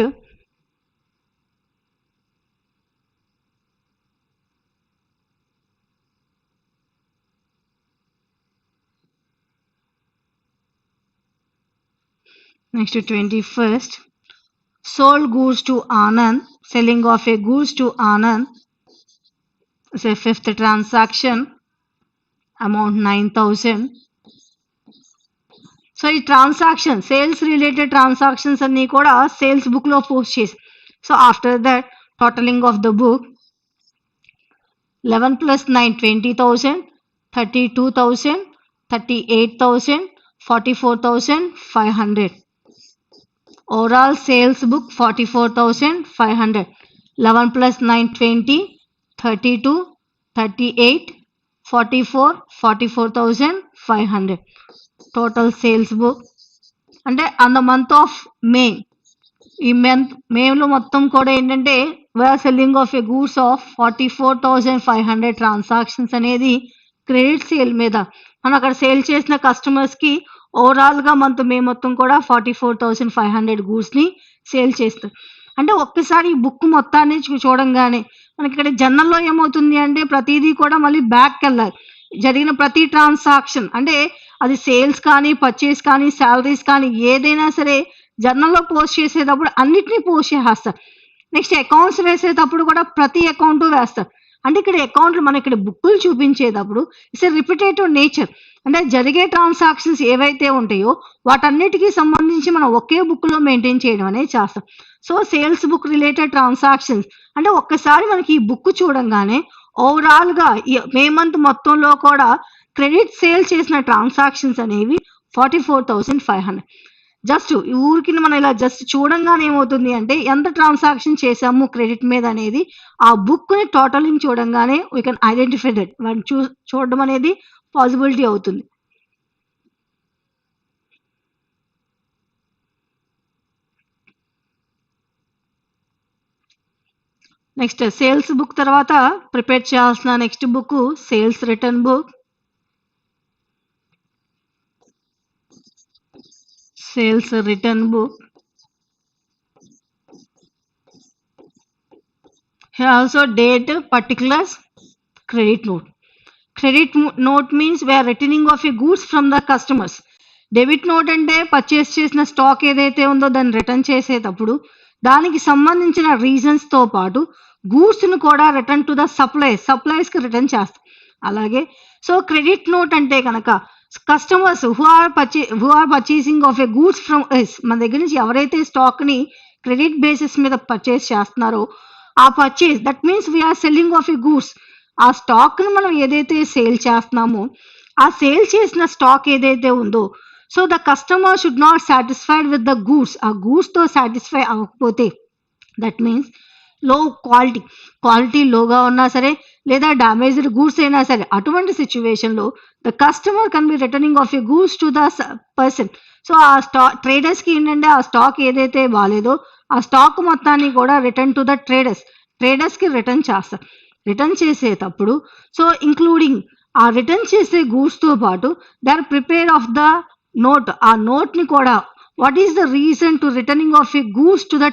next 21st, sold goods to Anand. Selling of a goods to Anand is a fifth transaction, amount 9,000. So ఈ transaction sales related transactions అన్నీ కూడా sales బుక్లో post చేసి, so after that totalling of the book 11 + 9 20,000, 32,000, 38,000, 44,500. Overall sales book 44,500. 11 + 9 20, 32, 38, 44, 44,500. Total sales book. అంటే on the month of May, ఈ మేలో మొత్తం కూడా ఏంటంటే we are selling of a goods of 44,500 transactions అనేది క్రెడిట్ సేల్ మీద మనం అక్కడ సేల్ చేసిన కస్టమర్స్కి ఓవరాల్గా మే మొత్తం కూడా 44,500 గూడ్స్ని సేల్ చేస్తారు. అంటే ఒక్కసారి ఈ బుక్ మొత్తాన్ని చూడంగానే మనకి ఇక్కడ జర్నల్లో ఏమవుతుంది అంటే ప్రతిదీ కూడా మళ్ళీ బ్యాక్కి వెళ్ళాలి. జరిగిన ప్రతి ట్రాన్సాక్షన్ అంటే అది సేల్స్ కానీ, పర్చేస్ కానీ, శాలరీస్ కానీ ఏదైనా సరే జర్నల్లో పోస్ట్ చేసేటప్పుడు అన్నిటినీ పోస్ట్ చేసేస్తారు. నెక్స్ట్ అకౌంట్స్ వేసేటప్పుడు కూడా ప్రతి అకౌంట్ వేస్తారు. అంటే ఇక్కడ అకౌంట్లు మనం ఇక్కడ బుక్కులు చూపించేటప్పుడు ఇట్స్ ఎ రిపిటేటివ్ నేచర్. అంటే జరిగే ట్రాన్సాక్షన్స్ ఏవైతే ఉంటాయో వాటన్నిటికీ సంబంధించి మనం ఒకే బుక్లో మెయింటైన్ చేయడం అనేది చేస్తాం. So sales book related transactions అంటే ఒక్కసారి మనకి ఈ బుక్ చూడంగానే ఓవరాల్గా మే మంత్ మొత్తంలో కూడా క్రెడిట్ సేల్ చేసిన ట్రాన్సాక్షన్స్ అనేవి 44,500. జస్ట్ ఊరికి మనం ఇలా జస్ట్ చూడంగానే ఏమవుతుంది అంటే ఎంత ట్రాన్సాక్షన్ చేసాము క్రెడిట్ మీద అనేది ఆ బుక్ని టోటలింగ్ చూడంగానే వీ కెన్ ఐడెంటిఫై దట్ చూడడం అనేది పాసిబిలిటీ అవుతుంది. నెక్స్ట్ సేల్స్ బుక్ తర్వాత ప్రిపేర్ చేయాల్సిన next book sales return book. Sales return book. Here also date, particulars, credit note. Credit note means we are returning of a goods from the customers. Debit note అంటే purchase చేసిన stock ఏదైతే ఉందో దాన్ని return చేసేటప్పుడు దానికి సంబంధించిన రీజన్స్తో పాటు గూడ్స్ను కూడా రిటర్న్ టు ద సప్లైస్కి రిటర్న్ చేస్తాం. అలాగే సో క్రెడిట్ నోట్ అంటే కనుక customers who are purchasing of a goods from us, మన దగ్గర నుంచి ఎవరైతే స్టాక్ని క్రెడిట్ బేసిస్ మీద పర్చేస్ చేస్తున్నారో ఆ purchase that means we are selling of a goods. ఆ స్టాక్ని మనం ఏదైతే సేల్ చేస్తున్నామో ఆ సేల్ చేసిన స్టాక్ ఏదైతే ఉందో so the customer should not satisfied with the goods. ఆ గూడ్స్తో సాటిస్ఫై అవ్వకపోతే దట్ మీన్స్ లో క్వాలిటీ లోగా ఉన్నా సరే లేదా డ్యామేజ్డ్ గూడ్స్ అయినా సరే అటువంటి సిచ్యువేషన్లో the customer can be returning of a goods to the person. So ఆ ట్రేడర్స్కి ఏంటంటే ఆ స్టాక్ ఏదైతే బాగాలేదో ఆ స్టాక్ మొత్తాన్ని కూడా రిటర్న్ టు ద ట్రేడర్స్కి రిటర్న్ చేస్తారు. రిటర్న్ చేసేటప్పుడు సో ఇంక్లూడింగ్ ఆ రిటర్న్ చేసే గూడ్స్తో పాటు they are prepare of the note. ఆ నోట్ని కూడా what is the reason to returning of a goods to the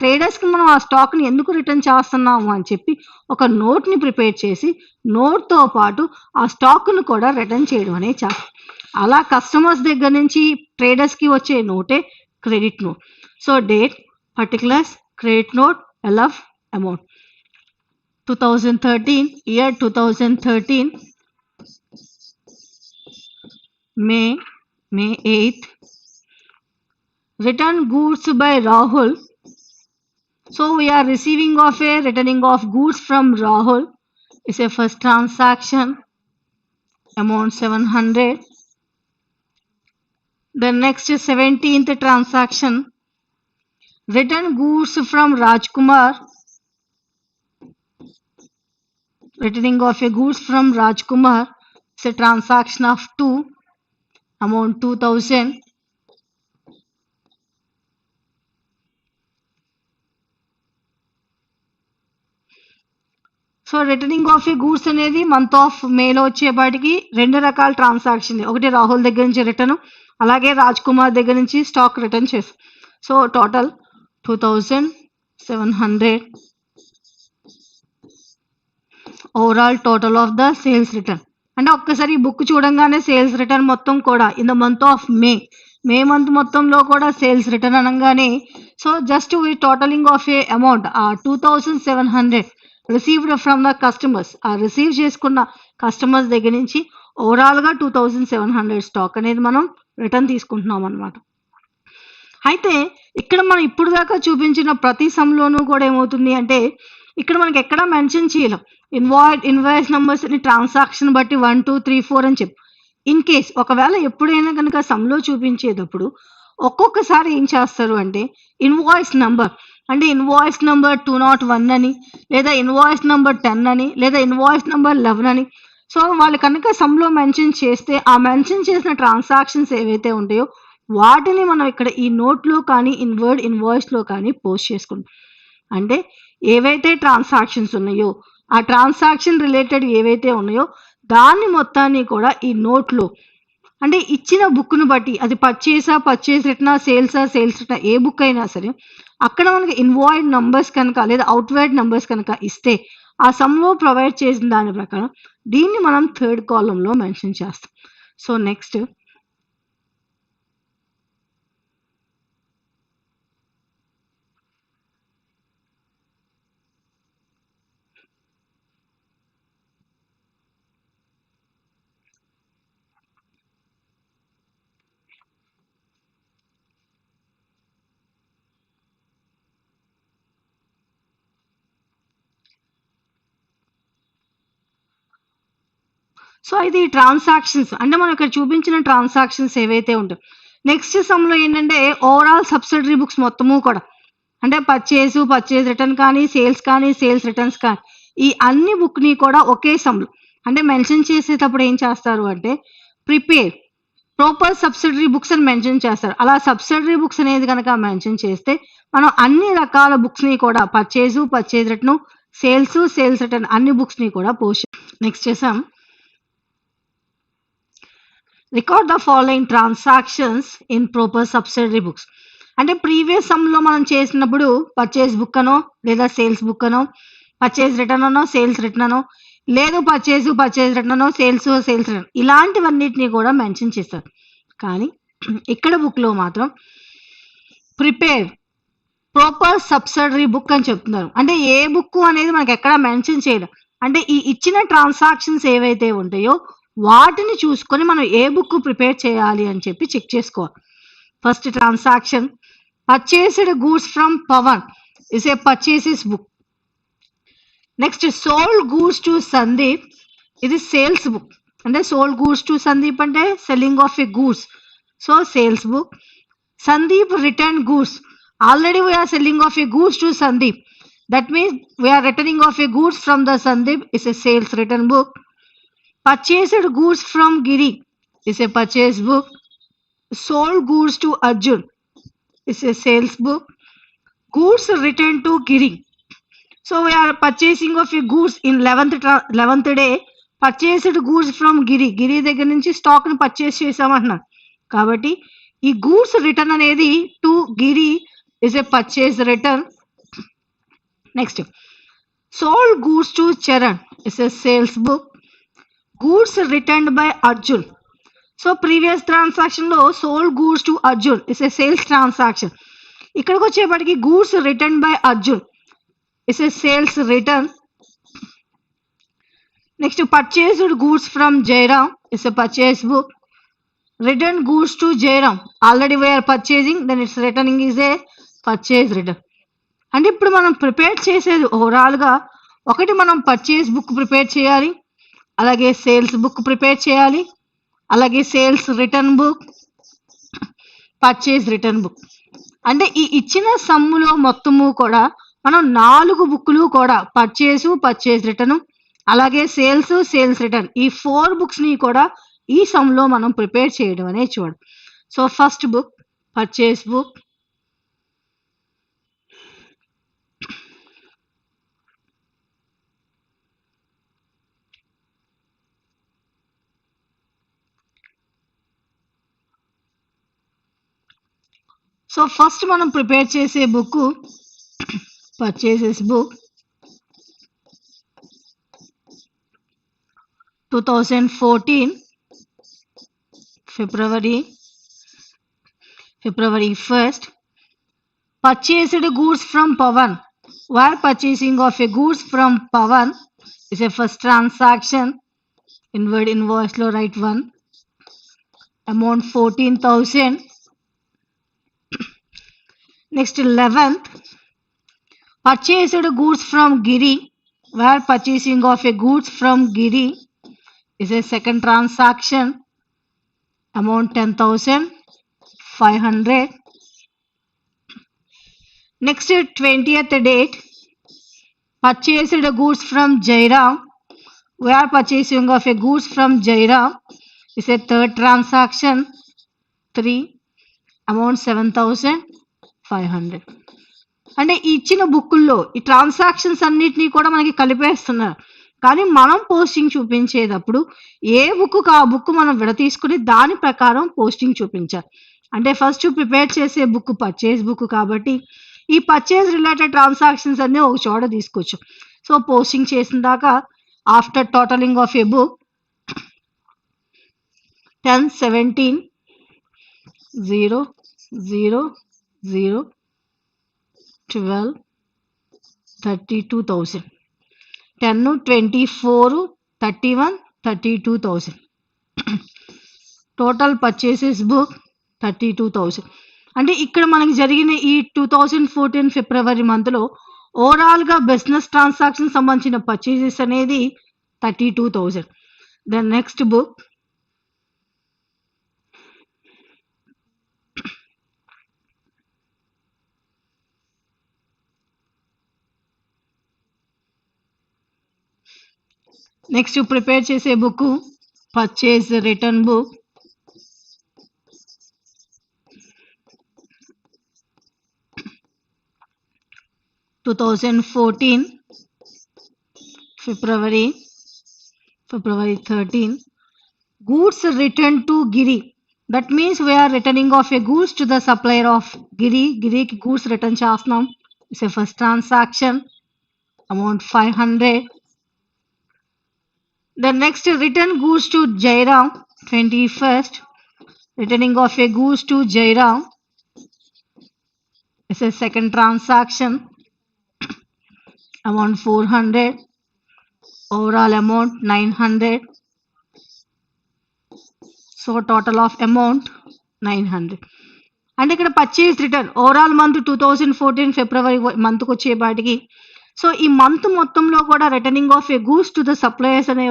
ట్రేడర్స్కి మనం ఆ స్టాక్ని ఎందుకు రిటర్న్ చేస్తున్నాము అని చెప్పి ఒక నోట్ని ప్రిపేర్ చేసి నోట్తో పాటు ఆ స్టాక్ను కూడా రిటర్న్ చేయడం అనేది చేస్తాం. అలా కస్టమర్స్ దగ్గర నుంచి ట్రేడర్స్కి వచ్చే నోటే credit note. So date, particulars, credit note, LF, amount. 2013 year 2013 May 8th. Return goods by Rahul. So we are receiving of a returning of goods from Rahul. It's a first transaction, amount 700. The next 17th transaction, return goods from Rajkumar. Returning of a goods from Rajkumar. It's a transaction of 2, amount 2000. So returning of a goods అనేది month of మేలో వచ్చేపాటికి 2 రకాల transaction. ఒకటి రాహుల్ దగ్గర నుంచి return, అలాగే రాజ్ కుమార్ దగ్గర నుంచి స్టాక్ రిటర్న్ చేస్తాం. So total 2700 overall total of the sales return. అంటే ఒక్కసారి ఈ బుక్ చూడంగానే సేల్స్ రిటర్న్ మొత్తం కూడా in the month of May month మొత్తంలో కూడా సేల్స్ రిటర్న్ అనగానే so just we totalling of A amount ఆ 2700 రిసీవ్డ్ ఫ్రమ్ ద కస్టమర్స్. ఆ రిసీవ్ చేసుకున్న కస్టమర్స్ దగ్గర నుంచి ఓవరాల్గా 2700 స్టాక్ అనేది మనం రిటర్న్ తీసుకుంటున్నాం అనమాట. అయితే ఇక్కడ మనం ఇప్పుడు దాకా చూపించిన ప్రతి సమ్లోనూ కూడా ఏమవుతుంది అంటే ఇక్కడ మనకి ఎక్కడా మెన్షన్ చేయలేం ఇన్వాయిస్ నెంబర్స్ అని ట్రాన్సాక్షన్ బట్టి 1, 2, 3, 4 అని చెప్పి. ఇన్ కేస్ ఒకవేళ ఎప్పుడైనా కనుక సమ్లో చూపించేటప్పుడు ఒక్కొక్కసారి ఏం చేస్తారు అంటే ఇన్వాయిస్ నెంబర్ అంటే ఇన్వాయిస్ నెంబర్ 201 అని లేదా ఇన్వాయిస్ నెంబర్ 10 అని లేదా ఇన్వాయిస్ నెంబర్ 11 అని. సో వాళ్ళు కనుక సమ్లో మెన్షన్ చేస్తే ఆ మెన్షన్ చేసిన ట్రాన్సాక్షన్స్ ఏవైతే ఉంటాయో వాటిని మనం ఇక్కడ ఈ నోట్లో కానీ వర్డ్ ఇన్వాయిస్లో కానీ పోస్ట్ చేసుకుంటాం. అంటే ఏవైతే ట్రాన్సాక్షన్స్ ఉన్నాయో ఆ ట్రాన్సాక్షన్ రిలేటెడ్ ఏవైతే ఉన్నాయో దాన్ని మొత్తాన్ని కూడా ఈ నోట్లో అంటే ఇచ్చిన బుక్‌ను బట్టి అది పర్చేస్ రిటనా, సేల్స్ రిటనా ఏ బుక్ అయినా సరే అక్కడ మనకి ఇన్వాయిడ్ నంబర్స్ కనుక లేదా అవుట్‌వర్డ్ నంబర్స్ కనుక ఇస్తే ఆ సమ్‌లో ప్రొవైడ్ చేసిన దాని ప్రకారం దీన్ని మనం థర్డ్ కాలమ్‌లో మెన్షన్ చేస్తాం. సో నెక్స్ట్ సో ఇది ట్రాన్సాక్షన్స్ అంటే మనం ఇక్కడ చూపించిన ట్రాన్సాక్షన్స్ ఏవైతే ఉంటాయో నెక్స్ట్ సమ్‌లో ఏంటంటే ఓవరాల్ సబ్సిడరీ బుక్స్ మొత్తము కూడా అంటే పర్చేస్ రిటర్న్ కానీ, సేల్స్ రిటర్న్స్ కానీ ఈ అన్ని బుక్‌ని కూడా ఒకే సమ్‌లో అంటే మెన్షన్ చేసేటప్పుడు ఏం చేస్తారు అంటే ప్రిపేర్ ప్రాపర్ సబ్సిడరీ బుక్స్ అని మెన్షన్ చేస్తారు. అలా సబ్సిడరీ బుక్స్ అనేది గనక మెన్షన్ చేస్తే మనం అన్ని రకాల బుక్స్‌ని కూడా పర్చేస్ రిటర్న్, సేల్స్ రిటర్న్ అన్ని బుక్స్‌ని కూడా నెక్స్ట్ చేసాం. Record the following transactions in proper subsidiary books. అంటే ప్రీవియస్ సమ్‌లో మనం చేసినప్పుడు పర్చేస్ బుక్ అనో లేదా సేల్స్ బుక్ అనో, పర్చేస్ రిటర్న్ అనో, సేల్స్ రిటర్న్ అనో, లేదు పర్చేస్ రిటర్న్ అనో, సేల్స్ రిటర్న్ ఇలాంటివన్నిటిని కూడా మెన్షన్ చేస్తారు. కానీ ఇక్కడ బుక్‌లో మాత్రం ప్రిపేర్ ప్రాపర్ సబ్సిడరీ బుక్ అని చెప్తున్నారు. అంటే ఏ బుక్ అనేది మనకి ఎక్కడ మెన్షన్ చేయడం. అంటే ఈ ఇచ్చిన ట్రాన్సాక్షన్స్ ఏవైతే ఉంటాయో వాటిని చూసుకొని మనం ఏ బుక్ ప్రిపేర్ చేయాలి అని చెప్పి చెక్ చేసుకోవాలి. First transaction purchased goods from Pavan is a purchases book. Next sold goods to Sandeep ఇది సేల్స్ బుక్. అంటే సోల్డ్ గూడ్స్ టు సందీప్ అంటే selling of a goods. So sales book. Sandeep return goods. Already we are selling of a goods to Sandeep. That means we are returning of a goods from the Sandeep is a sales return book. Purchased goods from Giri is a purchase book. Sold goods to Arjun is a sales book. Goods returned to Giri. So we are purchasing of a goods in 11th day. Purchased goods from Giri. Giri దగ్గర నుంచి stock ని purchase చేసామంటున్నాం కాబట్టి ఈ goods return అనేది to Giri is a purchase return. Next, sold goods to Charan is a sales book. Goods returned by Arjun. So previous transaction లో sold goods to Arjun is a sales transaction. ఇక్కడికి వచ్చేపటికి goods returned by Arjun is a sales return. Next, purchased goods from Jairam is a purchase book. Return goods to Jairam. Already we are purchasing, then its returning is a purchase return. అంటే ఇప్పుడు మనం prepare చేసేది ఓవరాల్గా ఒకటి మనం purchase book prepare చేయాలి, అలాగే sales book prepare చేయాలి, అలాగే sales return book, purchase return book. అంటే ఈ ఇచ్చిన సమ్ములో మొత్తము కూడా మనం 4 బుక్లు కూడా పర్చేజ్ రిటర్న్ అలాగే సేల్స్ రిటర్న్ ఈ 4 బుక్స్ని కూడా ఈ సమ్లో మనం ప్రిపేర్ చేయడం అనేది చూడండి. So first book purchase book. So first మనం ప్రిపేర్ చేసే book purchases book 2014 February 1st. Purchased goods from Pawan. While purchasing of a goods from Pawan is a first transaction. Inward invoice lo write 1. Amount 14,000. Next 11th. Purchased goods from Giri. While purchasing of a goods from Giri is a second transaction. Amount 10,500. Next 20th date. Purchased goods from Jairam. We are purchasing of a goods from Jairam is a third transaction. 3. Amount 7,500. అంటే ఇచ్చిన బుక్కుల్లో ఈ transactions అన్నిటినీ కూడా మనకి కలిపేస్తున్నారు. కానీ మనం posting చూపించేటప్పుడు ఏ బుక్‌కి ఆ book మనం విడతీసుకొని దాని ప్రకారం పోస్టింగ్ చూపించాలి. అంటే ఫస్ట్ ప్రిపేర్ చేసే బుక్ పర్చేజ్ బుక్ కాబట్టి ఈ పర్చేజ్ రిలేటెడ్ ట్రాన్సాక్షన్స్ అన్నీ ఒక చోట తీసుకోవచ్చు. సో, పోస్టింగ్ చేసిన దాకా after totalling of a book 10, 17, 0, 0, 0, 12, 32,000. 10, 24, 31, 32,000. Total purchases book 32,000. అంటే ఇక్కడ మనకి జరిగిన ఈ 2014 ఫిబ్రవరి మంత్లో ఓవరాల్గా బిజినెస్ ట్రాన్సాక్షన్ సంబంధించిన పర్చేసెస్ అనేది 32,000. Then next book next prepare చేసే book purchase return book 2014 February 13. Goods returned to Giri. That means we are returning of a goods to the supplier of Giri. Giri ki goods return chasnam. It's a first transaction. Amount 500. The next return goods to Jairam 21st. Returning of a goods to Jairam. It's a second transaction. Amount 400. Overall amount 900. So total of amount 900. అంటే ఇక్కడ purchase return overall month 2014 ఫిబ్రవరి మంత్కి వచ్చేపాటికి so ఈ month మొత్తంలో కూడా returning of a goods to the suppliers అనే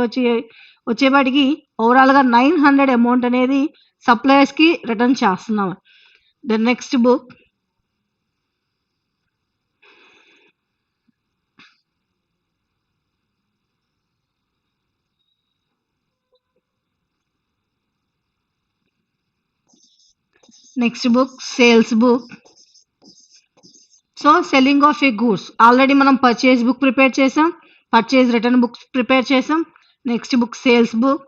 వచ్చేపాటికి ఓవరాల్గా 900 అమౌంట్ అనేది సప్లయర్స్కి రిటర్న్ చేస్తున్నాం. The next book sales book. So selling of a goods already మనం పర్చేజ్ బుక్ ప్రిపేర్ చేసాం, పర్చేజ్ రిటర్న్ బుక్ ప్రిపేర్ చేసాం. Next book sales book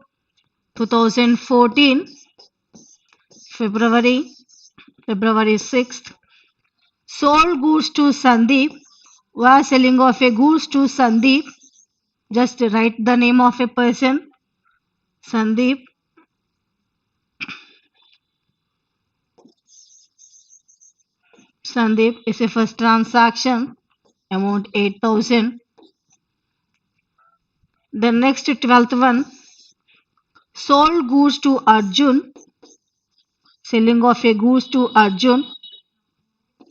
2014 February 6th. Sold goods to Sandeep. We are selling of a goods to Sandeep. Just write the name of a person. Sandeep. Sandeep is a first transaction. Amount 8,000. The next 12th one. Sold goods to Arjun. Selling of a goods to Arjun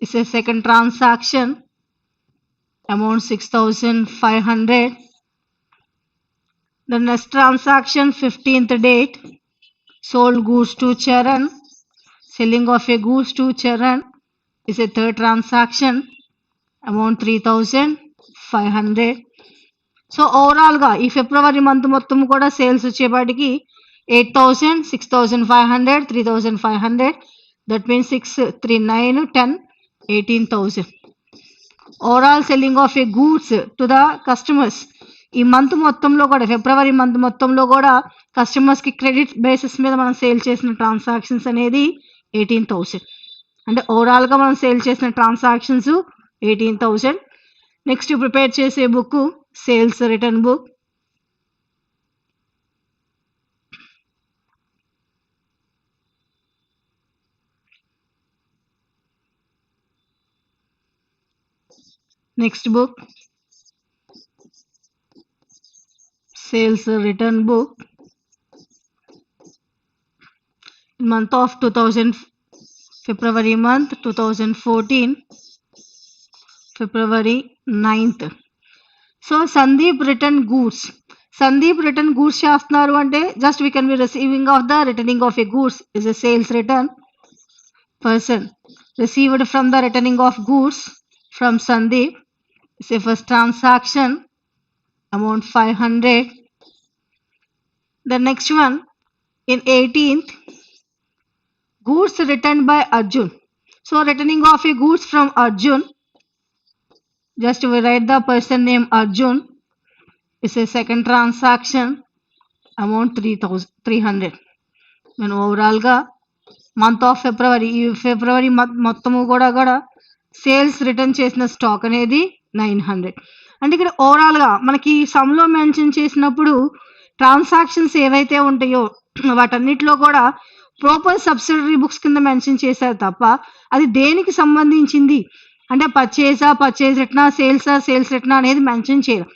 is a second transaction. Amount 6,500. The next transaction 15th date. Sold goods to Charan. Selling of a goods to Charan is a third transaction. Amount 3,500. So ఓవరాల్గా ఈ ఫిబ్రవరి month మొత్తం కూడా sales వచ్చేపాటికి 8,000, 6,500, 3,500. That means 6, 3, 9, 10, 18,000. Overall selling of a goods to the customers ఈ month మొత్తంలో కూడా ఫిబ్రవరి month మొత్తంలో కూడా కస్టమర్స్కి క్రెడిట్ బేసిస్ మీద మనం సేల్ చేసిన ట్రాన్సాక్షన్స్ అనేది 18,000. అంటే ఓవరాల్గా మనం సేల్ చేసిన ట్రాన్సాక్షన్స్ 18,000. నెక్స్ట్ ప్రిపేర్ చేసే book sales return book. Next book sales return book. Month of February month 2014 February 9th. So Sandeep return goods. Sandeep return goods చేస్తున్నారు అంటే just we can B receiving of the returning of a goods is a sales return. Person received from the returning of goods from Sandeep is a first transaction. Amount 500. The next one in 18th goods returned by Arjun. So returning of a goods from Arjun, just we write the person name Arjun. It's a second transaction, amount 300. నేను ఓవరాల్గా month of February, ఈ ఫిబ్రవరి మొత్తము కూడా sales return చేసిన stock అనేది 900. అంటే ఇక్కడ ఓవరాల్గా మనకి సమ్లో మెన్షన్ చేసినప్పుడు ట్రాన్సాక్షన్స్ ఏవైతే ఉంటాయో వాటన్నిటిలో కూడా ప్రాపర్ సబ్సిడరీ బుక్స్ కింద మెన్షన్ చేశారు తప్ప అది దేనికి సంబంధించింది అంటే పర్చేజ్ రిటర్నా, సేల్స్ రిటర్నా అనేది మెన్షన్ చేయరు.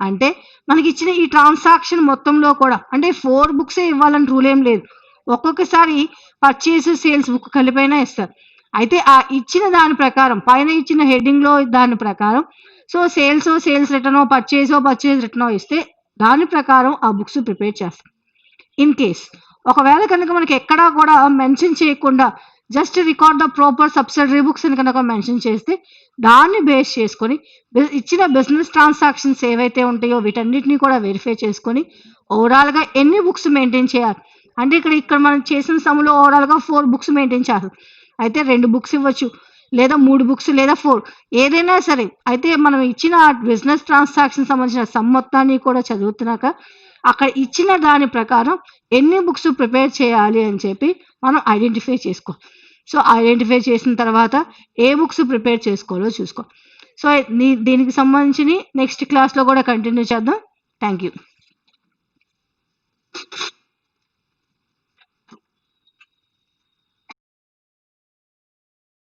అంటే మనకి ఇచ్చిన ఈ ట్రాన్సాక్షన్ మొత్తంలో కూడా అంటే 4 బుక్సే ఇవ్వాలని రూల్ ఏం లేదు. ఒక్కొక్కసారి పర్చేస్ సేల్స్ బుక్ కలిపైనా ఇస్తారు. అయితే ఆ ఇచ్చిన దాని ప్రకారం పైన ఇచ్చిన హెడ్డింగ్లో దాని ప్రకారం సో సేల్స్ రిటర్నో పర్చేజ్ రిటర్నో ఇస్తే దాని ప్రకారం ఆ బుక్స్ ప్రిపేర్ చేస్తాం. ఇన్ కేస్ ఒకవేళ కనుక మనకి ఎక్కడా కూడా మెన్షన్ చేయకుండా just record the proper subsidiary books అని కనుక మెన్షన్ చేస్తే దాన్ని బేస్ చేసుకొని ఇచ్చిన బిజినెస్ ట్రాన్సాక్షన్స్ ఏవైతే ఉంటాయో వీటన్నిటిని కూడా వెరిఫై చేసుకొని ఓవరాల్గా ఎన్ని బుక్స్ మెయింటైన్ చేయాలి అంటే ఇక్కడ మనం చేసిన సమ్లో ఓవరాల్గా 4 బుక్స్ మెయింటైన్ చేయాలి. అయితే 2 బుక్స్ ఇవ్వచ్చు, లేదా 3 బుక్స్, లేదా 4 ఏదైనా సరే. అయితే మనం ఇచ్చిన బిజినెస్ ట్రాన్సాక్షన్ సంబంధించిన సమ్ మొత్తాన్ని కూడా చదువుతున్నాక అక్కడ ఇచ్చిన దాని ప్రకారం ఎన్ని బుక్స్ ప్రిపేర్ చేయాలి అని చెప్పి మనం ఐడెంటిఫై చేసుకో. సో ఐడెంటిఫై చేసిన తర్వాత ఏ బుక్స్ ప్రిపేర్ చేసుకోవాలో చూసుకో. సో దీనికి సంబంధించి నెక్స్ట్ క్లాస్లో కూడా కంటిన్యూ చేద్దాం. Thank you.